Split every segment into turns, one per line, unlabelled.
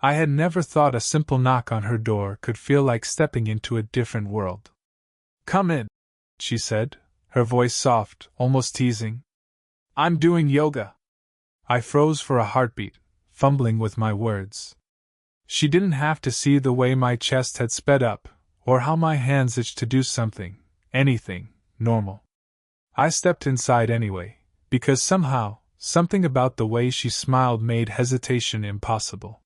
I had never thought a simple knock on her door could feel like stepping into a different world. "Come in," she said, her voice soft, almost teasing. "I'm doing yoga." I froze for a heartbeat, fumbling with my words. She didn't have to see the way my chest had sped up, or how my hands itched to do something, anything, normal. I stepped inside anyway, because somehow, something about the way she smiled made hesitation impossible.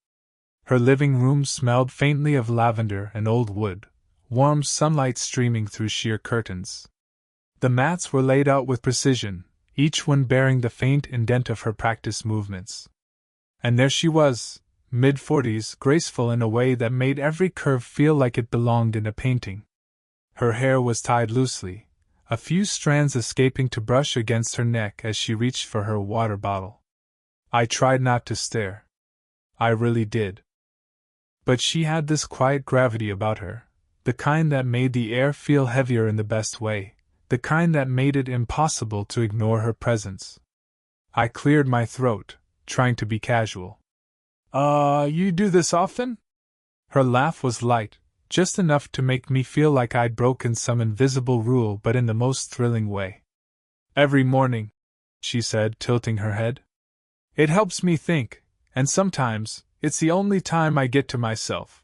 Her living room smelled faintly of lavender and old wood, warm sunlight streaming through sheer curtains. The mats were laid out with precision, each one bearing the faint indent of her practiced movements. And there she was, mid-40s, graceful in a way that made every curve feel like it belonged in a painting. Her hair was tied loosely, a few strands escaping to brush against her neck as she reached for her water bottle. I tried not to stare. I really did. But she had this quiet gravity about her, the kind that made the air feel heavier in the best way, the kind that made it impossible to ignore her presence. I cleared my throat, trying to be casual. You do this often?" Her laugh was light, just enough to make me feel like I'd broken some invisible rule, but in the most thrilling way. "Every morning," she said, tilting her head. "It helps me think, and sometimes, it's the only time I get to myself."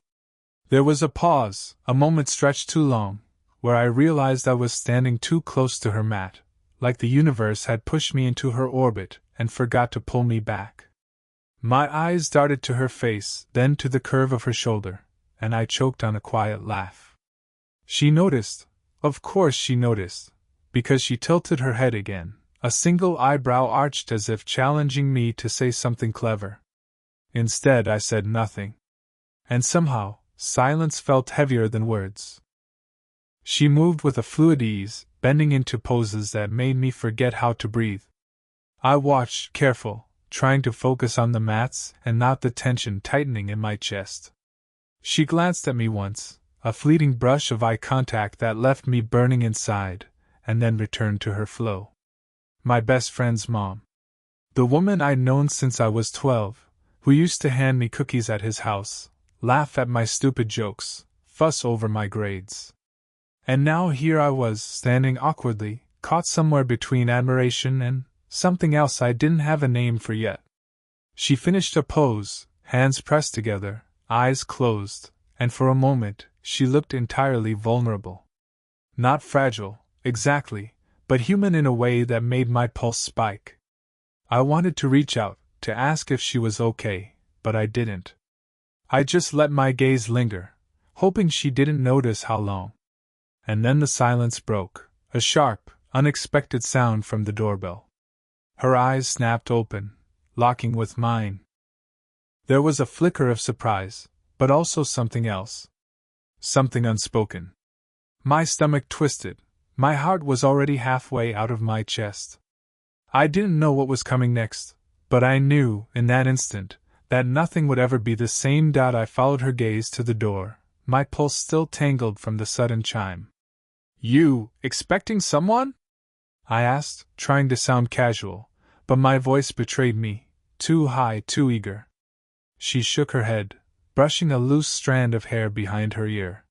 There was a pause, a moment stretched too long, where I realized I was standing too close to her mat, like the universe had pushed me into her orbit and forgot to pull me back. My eyes darted to her face, then to the curve of her shoulder, and I choked on a quiet laugh. She noticed, of course she noticed, because she tilted her head again, a single eyebrow arched as if challenging me to say something clever. Instead, I said nothing. And somehow, silence felt heavier than words. She moved with a fluid ease, bending into poses that made me forget how to breathe. I watched, careful, trying to focus on the mats and not the tension tightening in my chest. She glanced at me once, a fleeting brush of eye contact that left me burning inside, and then returned to her flow. My best friend's mom. The woman I'd known since I was 12, who used to hand me cookies at his house, laugh at my stupid jokes, fuss over my grades. And now here I was, standing awkwardly, caught somewhere between admiration and something else I didn't have a name for yet. She finished a pose, hands pressed together, eyes closed, and for a moment, she looked entirely vulnerable. Not fragile, exactly, but human in a way that made my pulse spike. I wanted to reach out, to ask if she was okay, but I didn't. I just let my gaze linger, hoping she didn't notice how long. And then the silence broke, a sharp, unexpected sound from the doorbell. Her eyes snapped open, locking with mine. There was a flicker of surprise, but also something else. Something unspoken. My stomach twisted. My heart was already halfway out of my chest. I didn't know what was coming next, but I knew, in that instant, that nothing would ever be the same. I followed her gaze to the door, my pulse still tangled from the sudden chime. "You expecting someone?" I asked, trying to sound casual, but my voice betrayed me, too high, too eager. She shook her head, brushing a loose strand of hair behind her ear.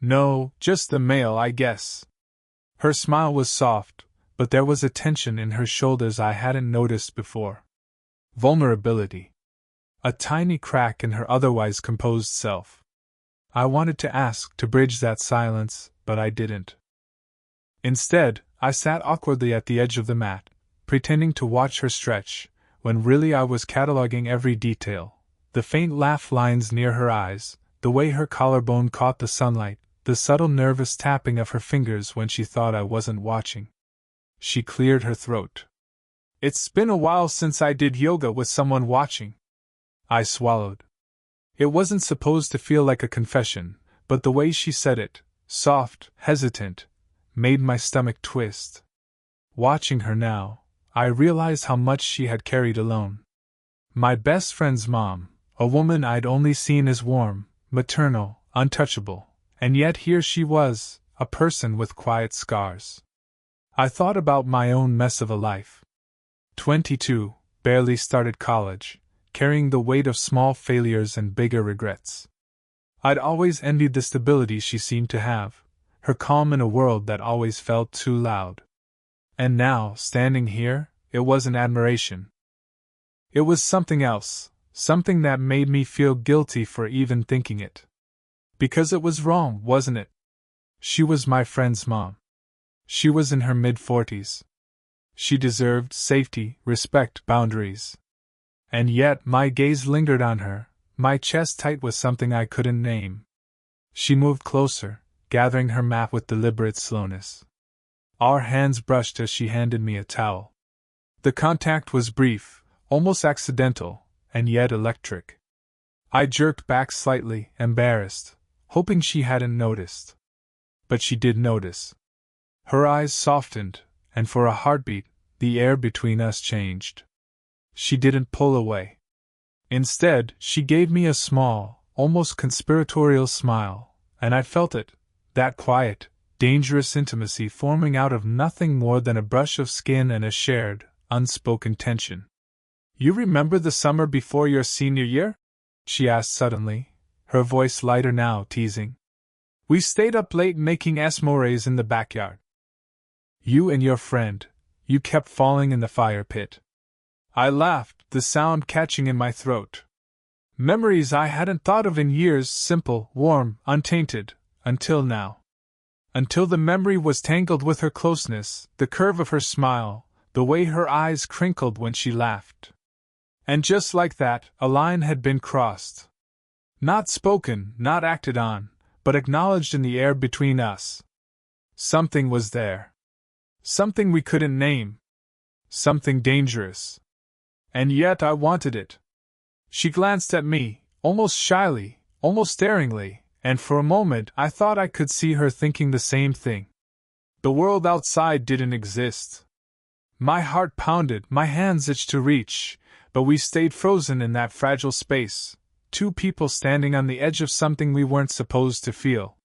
"No, just the mail, I guess." Her smile was soft, but there was a tension in her shoulders I hadn't noticed before. Vulnerability. A tiny crack in her otherwise composed self. I wanted to ask, to bridge that silence, but I didn't. Instead, I sat awkwardly at the edge of the mat, pretending to watch her stretch, when really I was cataloging every detail. The faint laugh lines near her eyes, the way her collarbone caught the sunlight, the subtle nervous tapping of her fingers when she thought I wasn't watching. She cleared her throat. "It's been a while since I did yoga with someone watching." I swallowed. It wasn't supposed to feel like a confession, but the way she said it, soft, hesitant, made my stomach twist. Watching her now, I realized how much she had carried alone. My best friend's mom, a woman I'd only seen as warm, maternal, untouchable, and yet here she was, a person with quiet scars. I thought about my own mess of a life. 22, barely started college, carrying the weight of small failures and bigger regrets. I'd always envied the stability she seemed to have, her calm in a world that always felt too loud. And now, standing here, it wasn't admiration. It was something else, something that made me feel guilty for even thinking it. Because it was wrong, wasn't it? She was my friend's mom. She was in her mid-40s. She deserved safety, respect, boundaries. And yet my gaze lingered on her, my chest tight with something I couldn't name. She moved closer, gathering her map with deliberate slowness. Our hands brushed as she handed me a towel. The contact was brief, almost accidental, and yet electric. I jerked back slightly, embarrassed, hoping she hadn't noticed. But she did notice. Her eyes softened, and for a heartbeat, the air between us changed. She didn't pull away. Instead, she gave me a small, almost conspiratorial smile, and I felt it, that quiet, dangerous intimacy forming out of nothing more than a brush of skin and a shared, unspoken tension. "You remember the summer before your senior year?" she asked suddenly, her voice lighter now, teasing. "We stayed up late making s'mores in the backyard. You and your friend, you kept falling in the fire pit." I laughed, the sound catching in my throat. Memories I hadn't thought of in years, simple, warm, untainted, until now. Until the memory was tangled with her closeness, the curve of her smile, the way her eyes crinkled when she laughed. And just like that, a line had been crossed. Not spoken, not acted on, but acknowledged in the air between us. Something was there. Something we couldn't name. Something dangerous. And yet I wanted it. She glanced at me, almost shyly, almost staringly, and for a moment I thought I could see her thinking the same thing. The world outside didn't exist. My heart pounded, my hands itched to reach, but we stayed frozen in that fragile space, two people standing on the edge of something we weren't supposed to feel.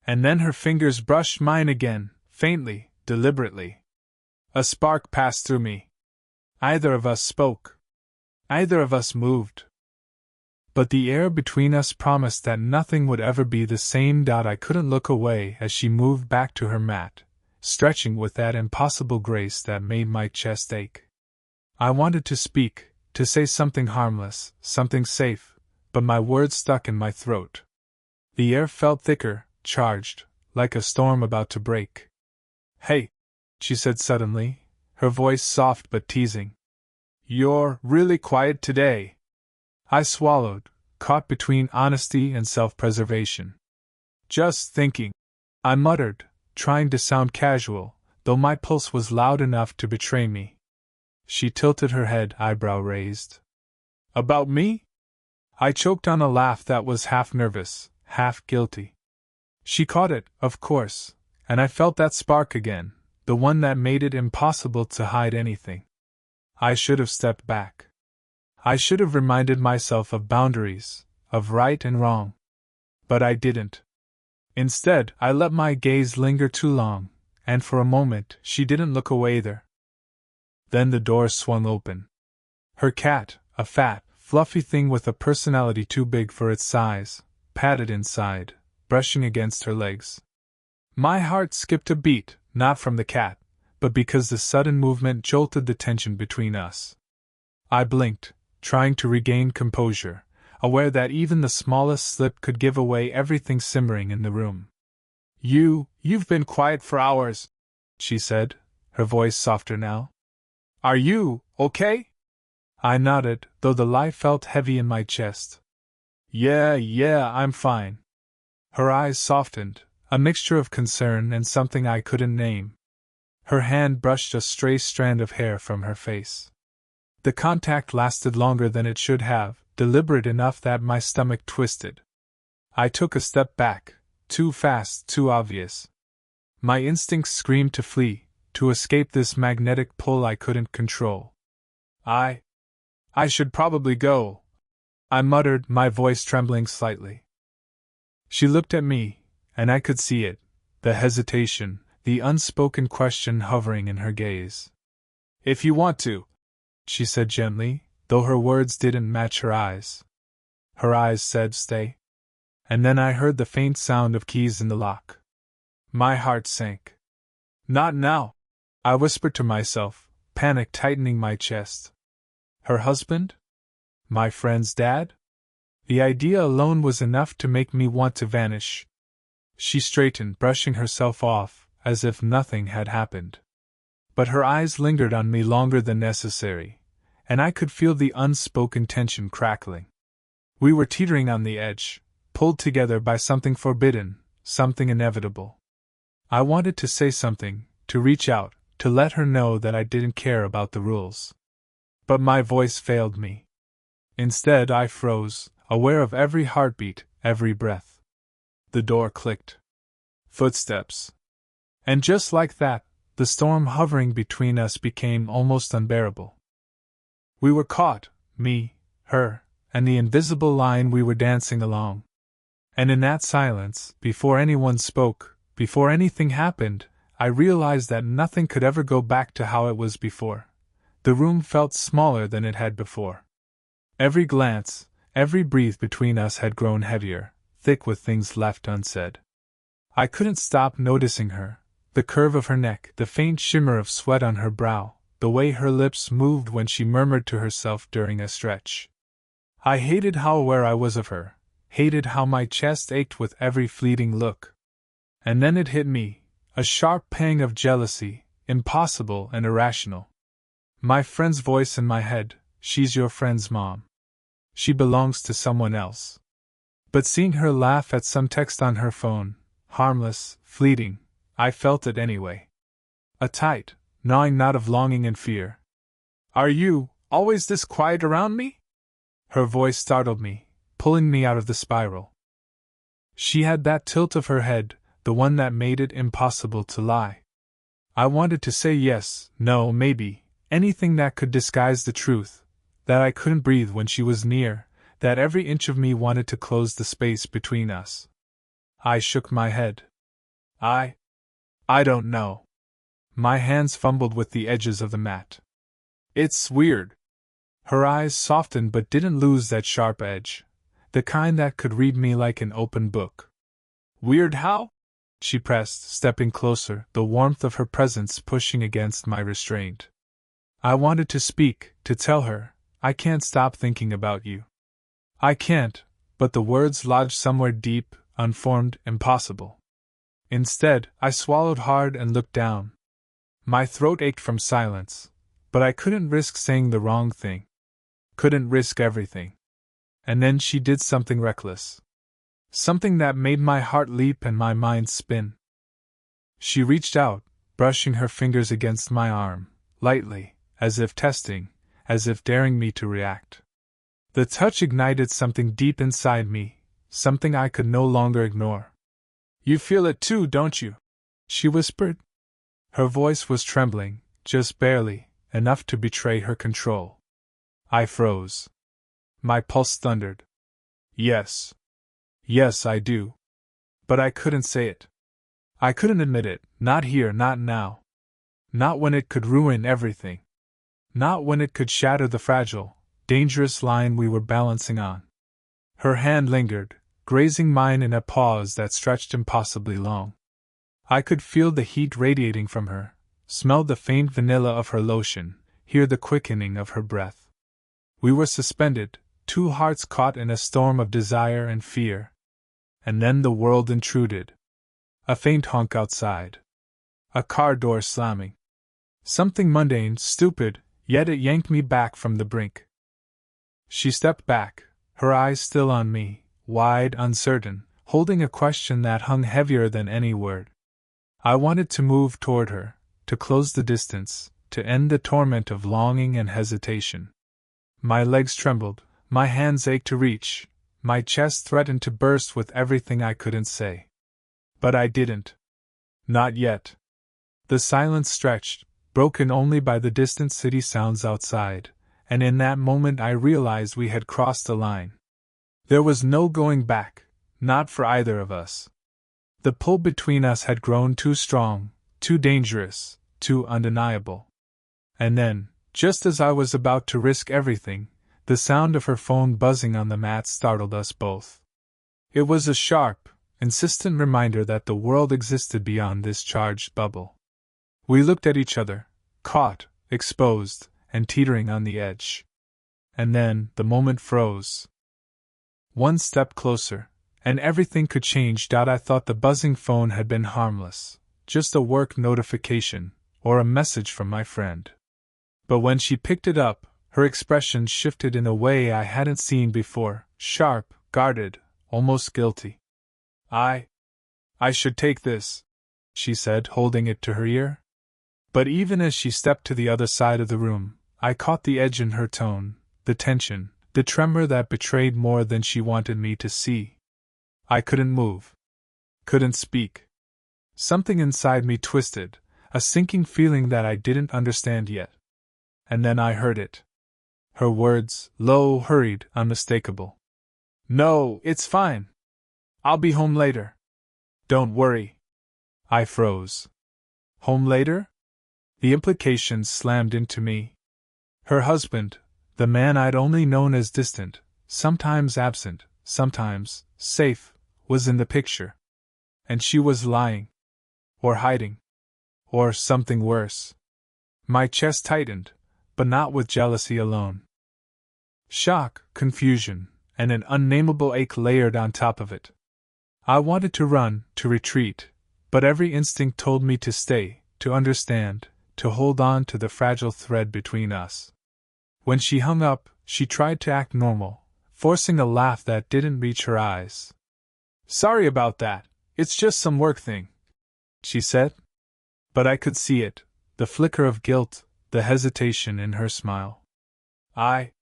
And then her fingers brushed mine again, faintly, deliberately. A spark passed through me. Either of us spoke. Either of us moved. But the air between us promised that nothing would ever be the same. I couldn't look away as she moved back to her mat, stretching with that impossible grace that made my chest ache. I wanted to speak, to say something harmless, something safe, but my words stuck in my throat. The air felt thicker, charged, like a storm about to break. "Hey," she said suddenly, her voice soft but teasing. "You're really quiet today." I swallowed, caught between honesty and self-preservation. "Just thinking," I muttered, trying to sound casual, though my pulse was loud enough to betray me. She tilted her head, eyebrow raised. "About me?" I choked on a laugh that was half nervous, half guilty. She caught it, of course, and I felt that spark again, the one that made it impossible to hide anything. I should have stepped back. I should have reminded myself of boundaries, of right and wrong. But I didn't. Instead, I let my gaze linger too long, and for a moment she didn't look away either. Then the door swung open. Her cat, a fat, fluffy thing with a personality too big for its size, padded inside, brushing against her legs. My heart skipped a beat, not from the cat, but because the sudden movement jolted the tension between us. I blinked, trying to regain composure, aware that even the smallest slip could give away everything simmering in the room. You've been quiet for hours," she said, her voice softer now. "Are you okay?" I nodded, though the lie felt heavy in my chest. Yeah, I'm fine." Her eyes softened, a mixture of concern and something I couldn't name. Her hand brushed a stray strand of hair from her face. The contact lasted longer than it should have, deliberate enough that my stomach twisted. I took a step back, too fast, too obvious. My instincts screamed to flee, to escape this magnetic pull I couldn't control. I should probably go," I muttered, my voice trembling slightly. She looked at me, and I could see it, the hesitation, the unspoken question hovering in her gaze. "If you want to," she said gently, though her words didn't match her eyes. Her eyes said, "Stay." And then I heard the faint sound of keys in the lock. My heart sank. "Not now," I whispered to myself, panic tightening my chest. Her husband? My friend's dad? The idea alone was enough to make me want to vanish. She straightened, brushing herself off, as if nothing had happened. But her eyes lingered on me longer than necessary, and I could feel the unspoken tension crackling. We were teetering on the edge, pulled together by something forbidden, something inevitable. I wanted to say something, to reach out, to let her know that I didn't care about the rules. But my voice failed me. Instead, I froze, aware of every heartbeat, every breath. The door clicked. Footsteps. And just like that, the storm hovering between us became almost unbearable. We were caught, me, her, and the invisible line we were dancing along. And in that silence, before anyone spoke, before anything happened, I realized that nothing could ever go back to how it was before. The room felt smaller than it had before. Every glance, every breath between us had grown heavier, thick with things left unsaid. I couldn't stop noticing her, the curve of her neck, the faint shimmer of sweat on her brow, the way her lips moved when she murmured to herself during a stretch. I hated how aware I was of her, hated how my chest ached with every fleeting look. And then it hit me, a sharp pang of jealousy, impossible and irrational. My friend's voice in my head, "She's your friend's mom. She belongs to someone else." But seeing her laugh at some text on her phone, harmless, fleeting, I felt it anyway. A tight, gnawing knot of longing and fear. "Are you always this quiet around me?" Her voice startled me, pulling me out of the spiral. She had that tilt of her head, the one that made it impossible to lie. I wanted to say yes, no, maybe, anything that could disguise the truth, that I couldn't breathe when she was near, that every inch of me wanted to close the space between us. I shook my head. I don't know. My hands fumbled with the edges of the mat. "It's weird." Her eyes softened but didn't lose that sharp edge, the kind that could read me like an open book. "Weird how?" she pressed, stepping closer, the warmth of her presence pushing against my restraint. I wanted to speak, to tell her, "I can't stop thinking about you. I can't," but the words lodged somewhere deep, unformed, impossible. Instead, I swallowed hard and looked down. My throat ached from silence, but I couldn't risk saying the wrong thing. Couldn't risk everything. And then she did something reckless. Something that made my heart leap and my mind spin. She reached out, brushing her fingers against my arm, lightly, as if testing, as if daring me to react. The touch ignited something deep inside me, something I could no longer ignore. "You feel it too, don't you?" she whispered. Her voice was trembling, just barely, enough to betray her control. I froze. My pulse thundered. Yes. Yes, I do. But I couldn't say it. I couldn't admit it, not here, not now. Not when it could ruin everything. Not when it could shatter the fragile, dangerous line we were balancing on. Her hand lingered, grazing mine in a pause that stretched impossibly long. I could feel the heat radiating from her, smell the faint vanilla of her lotion, hear the quickening of her breath. We were suspended, two hearts caught in a storm of desire and fear. And then the world intruded. A faint honk outside. A car door slamming. Something mundane, stupid, yet it yanked me back from the brink. She stepped back, her eyes still on me, wide, uncertain, holding a question that hung heavier than any word. I wanted to move toward her, to close the distance, to end the torment of longing and hesitation. My legs trembled, my hands ached to reach, my chest threatened to burst with everything I couldn't say. But I didn't. Not yet. The silence stretched, broken only by the distant city sounds outside, and in that moment I realized we had crossed a line. There was no going back, not for either of us. The pull between us had grown too strong, too dangerous, too undeniable. And then, just as I was about to risk everything, The sound of her phone buzzing on the mat startled us both. It was a sharp, insistent reminder that the world existed beyond this charged bubble. We looked at each other, caught, exposed, and teetering on the edge. And then, the moment froze. One step closer, and everything could change. I thought the buzzing phone had been harmless, just a work notification, or a message from my friend. But when she picked it up, her expression shifted in a way I hadn't seen before, sharp, guarded, almost guilty. I should take this, she said, holding it to her ear. But even as she stepped to the other side of the room, I caught the edge in her tone, the tension, the tremor that betrayed more than she wanted me to see. I couldn't move. Couldn't speak. Something inside me twisted, a sinking feeling that I didn't understand yet. And then I heard it. Her words, low, hurried, unmistakable. "No, it's fine. I'll be home later. Don't worry." I froze. Home later? The implications slammed into me. Her husband, the man I'd only known as distant, sometimes absent, sometimes safe, was in the picture. And she was lying. Or hiding. Or something worse. My chest tightened, but not with jealousy alone. Shock, confusion, and an unnameable ache layered on top of it. I wanted to run, to retreat, but every instinct told me to stay, to understand, to hold on to the fragile thread between us. When she hung up, she tried to act normal, forcing a laugh that didn't reach her eyes. "Sorry about that, it's just some work thing," she said. But I could see it, the flicker of guilt, the hesitation in her smile. I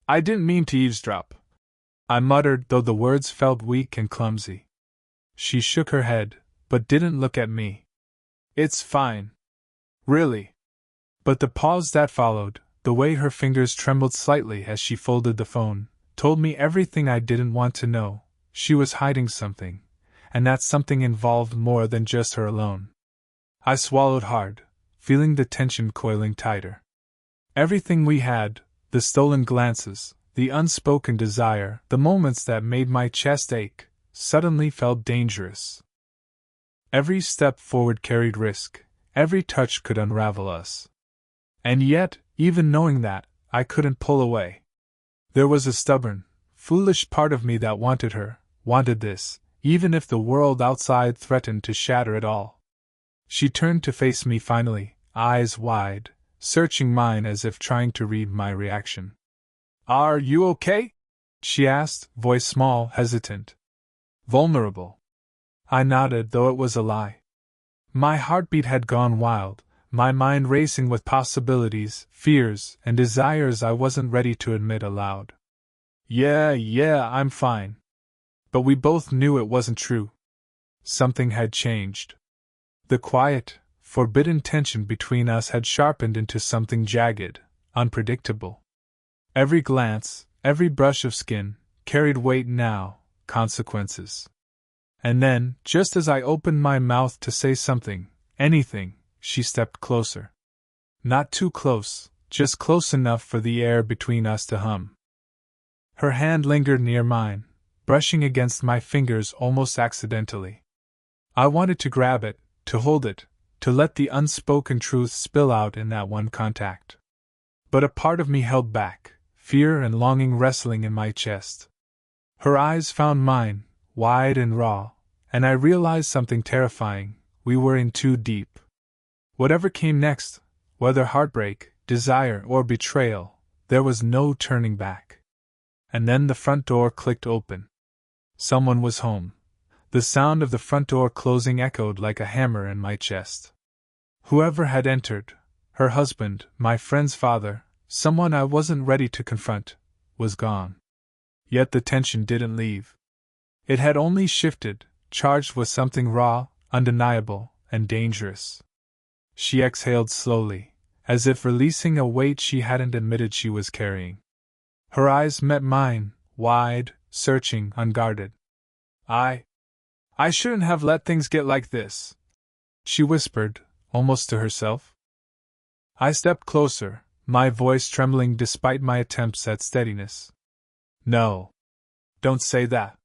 didn't mean to eavesdrop," I muttered, though the words felt weak and clumsy. She shook her head, but didn't look at me. "It's fine. Really." But the pause that followed, the way her fingers trembled slightly as she folded the phone, told me everything I didn't want to know. She was hiding something, and that something involved more than just her alone. I swallowed hard, feeling the tension coiling tighter. Everything we had, the stolen glances, the unspoken desire, the moments that made my chest ache, suddenly felt dangerous. Every step forward carried risk, every touch could unravel us. And yet, even knowing that, I couldn't pull away. There was a stubborn, foolish part of me that wanted her, wanted this, even if the world outside threatened to shatter it all. She turned to face me finally, eyes wide, searching mine as if trying to read my reaction. "Are you okay?" she asked, voice small, hesitant. Vulnerable. I nodded, though it was a lie. My heartbeat had gone wild, my mind racing with possibilities, fears, and desires I wasn't ready to admit aloud. Yeah, I'm fine." But we both knew it wasn't true. Something had changed. The quiet, forbidden tension between us had sharpened into something jagged, unpredictable. Every glance, every brush of skin, carried weight now, consequences. And then, just as I opened my mouth to say something, anything, she stepped closer. Not too close, just close enough for the air between us to hum. Her hand lingered near mine, brushing against my fingers almost accidentally. I wanted to grab it, to hold it, to let the unspoken truth spill out in that one contact. But a part of me held back, fear and longing wrestling in my chest. Her eyes found mine, wide and raw, and I realized something terrifying: we were in too deep. Whatever came next, whether heartbreak, desire, or betrayal, there was no turning back. And then the front door clicked open. Someone was home. The sound of the front door closing echoed like a hammer in my chest. Whoever had entered, her husband, my friend's father, someone I wasn't ready to confront, was gone. Yet the tension didn't leave. It had only shifted, charged with something raw, undeniable, and dangerous. She exhaled slowly, as if releasing a weight she hadn't admitted she was carrying. Her eyes met mine, wide, searching, unguarded. I shouldn't have let things get like this," she whispered, almost to herself. I stepped closer, my voice trembling despite my attempts at steadiness. No. Don't say that.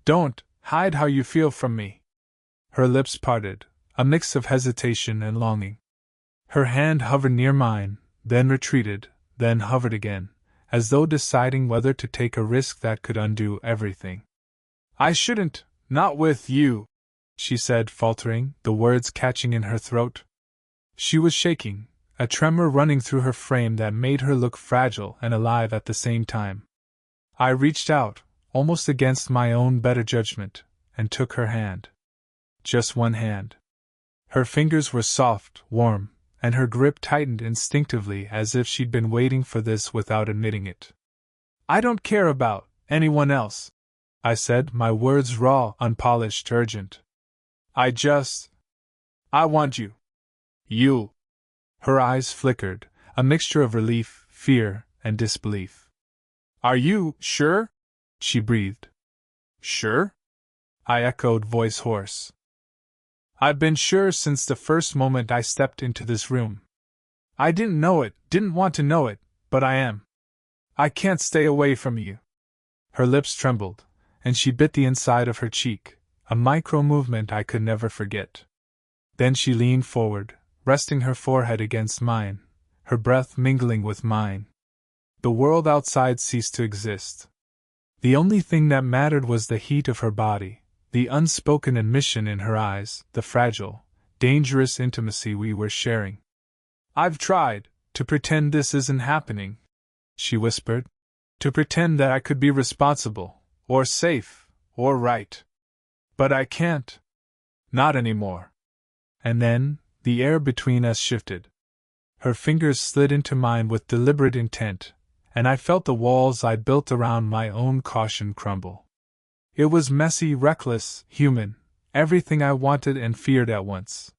Don't hide how you feel from me. Her lips parted, a mix of hesitation and longing. Her hand hovered near mine, then retreated, then hovered again, as though deciding whether to take a risk that could undo everything. I shouldn't, not with you, she said, faltering, the words catching in her throat. She was shaking, a tremor running through her frame that made her look fragile and alive at the same time. I reached out, almost against my own better judgment, and took her hand. Just one hand. Her fingers were soft, warm, and her grip tightened instinctively as if she'd been waiting for this without admitting it. I don't care about anyone else, I said, my words raw, unpolished, urgent. I want you. You. Her eyes flickered, a mixture of relief, fear, and disbelief. Are you sure? She breathed. Sure? I echoed, voice hoarse. I've been sure since the first moment I stepped into this room. I didn't know it, didn't want to know it, but I am. I can't stay away from you. Her lips trembled, and she bit the inside of her cheek, a micro-movement I could never forget. Then she leaned forward, resting her forehead against mine, her breath mingling with mine. The world outside ceased to exist. The only thing that mattered was the heat of her body, the unspoken admission in her eyes, the fragile, dangerous intimacy we were sharing. I've tried to pretend this isn't happening, she whispered. To pretend that I could be responsible, or safe, or right. But I can't. Not anymore. And then, the air between us shifted. Her fingers slid into mine with deliberate intent, and I felt the walls I'd built around my own caution crumble. It was messy, reckless, human, everything I wanted and feared at once.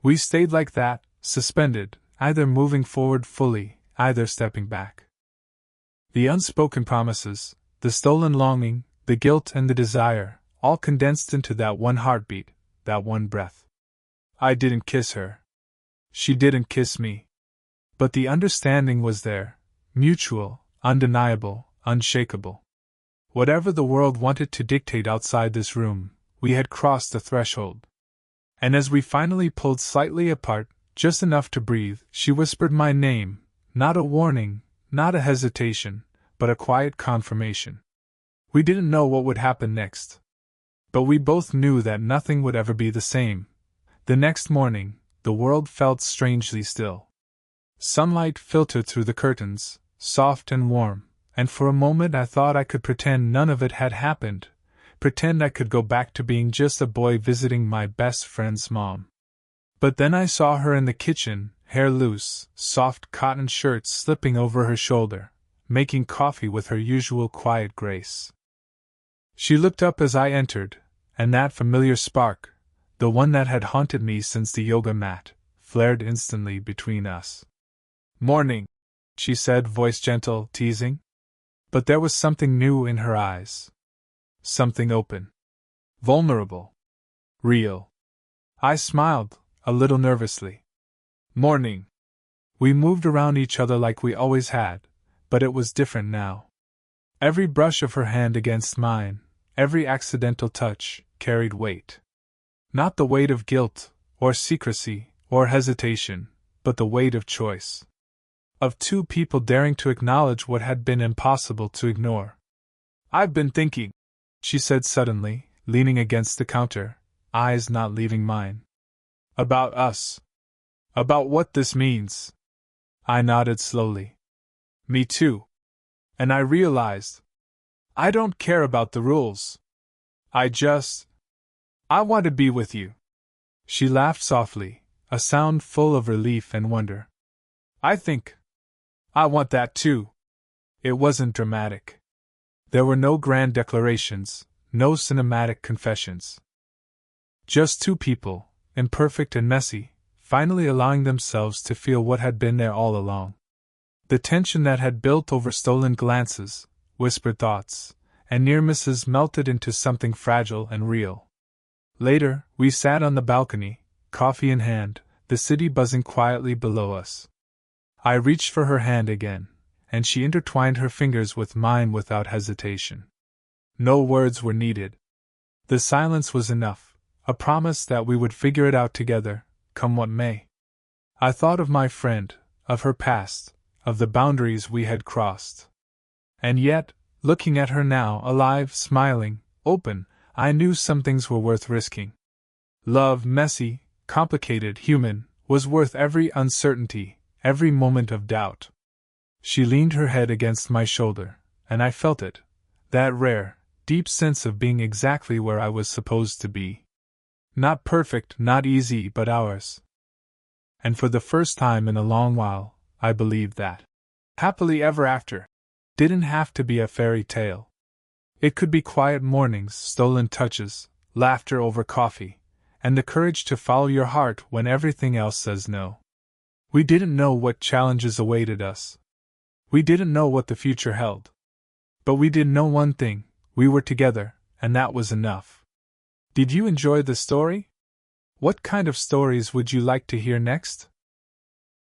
We stayed like that, suspended, either moving forward fully, either stepping back. The unspoken promises, the stolen longing, the guilt and the desire, all condensed into that one heartbeat, that one breath. I didn't kiss her. She didn't kiss me. But the understanding was there, mutual, undeniable, unshakable. Whatever the world wanted to dictate outside this room, we had crossed the threshold. And as we finally pulled slightly apart, just enough to breathe, she whispered my name, not a warning, not a hesitation, but a quiet confirmation. We didn't know what would happen next. But we both knew that nothing would ever be the same. The next morning, the world felt strangely still. Sunlight filtered through the curtains, soft and warm, and for a moment I thought I could pretend none of it had happened, pretend I could go back to being just a boy visiting my best friend's mom. But then I saw her in the kitchen, hair loose, soft cotton shirt slipping over her shoulder, making coffee with her usual quiet grace. She looked up as I entered, and that familiar spark, the one that had haunted me since the yoga mat, flared instantly between us. Morning, she said, voice gentle, teasing. But there was something new in her eyes. Something open. Vulnerable. Real. I smiled, a little nervously. Morning. We moved around each other like we always had, but it was different now. Every brush of her hand against mine, every accidental touch, carried weight. Not the weight of guilt, or secrecy, or hesitation, but the weight of choice. Of two people daring to acknowledge what had been impossible to ignore. I've been thinking, she said suddenly, leaning against the counter, eyes not leaving mine. About us. About what this means. I nodded slowly. Me too. And I realized. I don't care about the rules. I want to be with you. She laughed softly, a sound full of relief and wonder. I want that too. It wasn't dramatic. There were no grand declarations, no cinematic confessions. Just two people, imperfect and messy, finally allowing themselves to feel what had been there all along. The tension that had built over stolen glances, whispered thoughts, and near misses melted into something fragile and real. Later, we sat on the balcony, coffee in hand, the city buzzing quietly below us. I reached for her hand again, and she intertwined her fingers with mine without hesitation. No words were needed. The silence was enough, a promise that we would figure it out together, come what may. I thought of my friend, of her past, of the boundaries we had crossed. And yet, looking at her now, alive, smiling, open, I knew some things were worth risking. Love, messy, complicated, human, was worth every uncertainty, every moment of doubt. She leaned her head against my shoulder, and I felt it, that rare, deep sense of being exactly where I was supposed to be. Not perfect, not easy, but ours. And for the first time in a long while, I believed that happily ever after didn't have to be a fairy tale. It could be quiet mornings, stolen touches, laughter over coffee, and the courage to follow your heart when everything else says no. We didn't know what challenges awaited us. We didn't know what the future held. But we did know one thing: we were together, and that was enough. Did you enjoy the story? What kind of stories would you like to hear next?